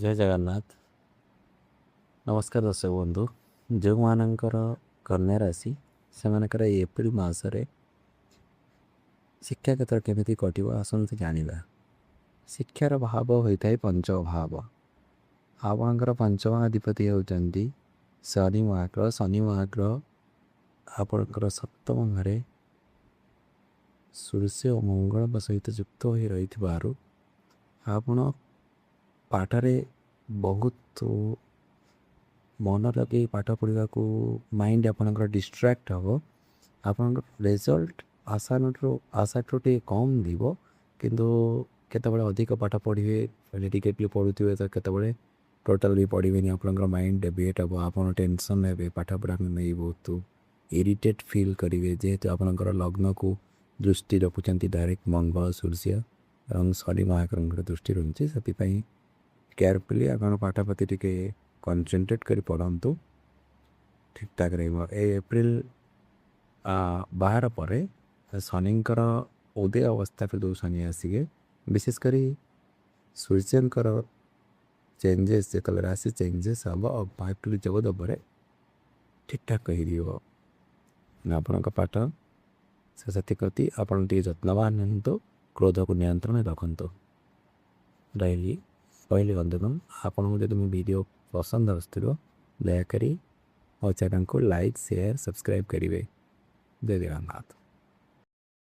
ଜୟ ଜଗନ୍ନାଥ। ନମସ୍କାର ଦର୍ଶକ ବନ୍ଧୁ। ଯେଉଁମାନଙ୍କର କନ୍ୟା ରାଶି ସେମାନଙ୍କର ଏଇ ଏପ୍ରିଲ ମାସରେ ଶିକ୍ଷା କ୍ଷେତ୍ର କେମିତି କଟିବ ଆସନ୍ତୁ ଜାଣିବା। ଶିକ୍ଷାର ଭାବ ହୋଇଥାଏ ପଞ୍ଚମ ଭାବ। ଆପଣଙ୍କର ପଞ୍ଚମ ଅଧିପତି ହେଉଛନ୍ତି ଶନି ମହାଗ୍ରହ। ଶନି ମହାଗ୍ରହ ଆପଣଙ୍କର ସପ୍ତମ ଘରେ ସୂର୍ଯ୍ୟ ଓ ମଙ୍ଗଳଙ୍କ ସହିତ ଯୁକ୍ତ ହୋଇ ରହିଥିବାରୁ ଆପଣ ପାଠରେ ବହୁତ ମନ ଲଗାଇ ପାଠ ପଢ଼ିବାକୁ ମାଇଣ୍ଡ ଆପଣଙ୍କର ଡିଷ୍ଟ୍ରାକ୍ଟ ହେବ। ଆପଣଙ୍କର ରେଜଲ୍ଟ ଆଶାଠୁ ଟିକେ କମ୍ ଯିବ, କିନ୍ତୁ କେତେବେଳେ ଅଧିକ ପାଠ ପଢ଼ିବେ, ଡେଡିକେଟଲି ପଢ଼ୁଥିବେ ତ କେତେବେଳେ ଟୋଟାଲ୍ ବି ପଢ଼ିବେନି। ଆପଣଙ୍କର ମାଇଣ୍ଡ ଡେଭିଏଟ୍ ହେବ, ଆପଣ ଟେନସନ୍ ହେବେ, ପାଠପଢ଼ାକୁ ନେଇ ବହୁତ ଇରିଟେଟ୍ ଫିଲ୍ କରିବେ। ଯେହେତୁ ଆପଣଙ୍କର ଲଗ୍ନକୁ ଦୃଷ୍ଟି ରଖୁଛନ୍ତି ଡାଇରେକ୍ଟ ମଙ୍ଗଳ ସୂର୍ଯ୍ୟ ଏବଂ ଶନି ମହାଗ୍ରହଙ୍କର ଦୃଷ୍ଟି ରହୁଛି, ସେଥିପାଇଁ କେୟାରଫୁଲି ଆପଣ ପାଠ ପ୍ରତି ଟିକେ କନସେନ୍ଟ୍ରେଟ୍ କରି ପଢ଼ନ୍ତୁ, ଠିକ୍ଠାକ୍ ରହିବ। ଏଇ ଏପ୍ରିଲ ବାହାର ପରେ ଶନିଙ୍କର ଉଦୟ ଅବସ୍ଥାକୁ ଯେଉଁ ଶନି ଆସିବେ, ବିଶେଷ କରି ସୂର୍ଯ୍ୟଙ୍କର ଚେଞ୍ଜେସ୍ ଯେତେବେଳେ ରାଶି ଚେଞ୍ଜେସ୍ ହେବ ଆଉ 5 to 14 ପରେ ଠିକ୍ଠାକ୍ ହେଇଯିବ। ଆପଣଙ୍କ ପାଠ ସେଥିପ୍ରତି ଆପଣ ଟିକେ ଯତ୍ନବାନ ହୁଅନ୍ତୁ, କ୍ରୋଧକୁ ନିୟନ୍ତ୍ରଣ ରଖନ୍ତୁ। ରହିଲି ବନ୍ଧୁଗଣ, ଆପଣଙ୍କୁ ଯଦି ମୋ ଭିଡ଼ିଓ ପସନ୍ଦ ଆସୁଥିବ ଦୟାକରି ମୋ ଚ୍ୟାନେଲକୁ ଲାଇକ୍, ସେୟାର, ସବସ୍କ୍ରାଇବ୍ କରିବେ। ଜୟ ଜଗନ୍ନାଥ।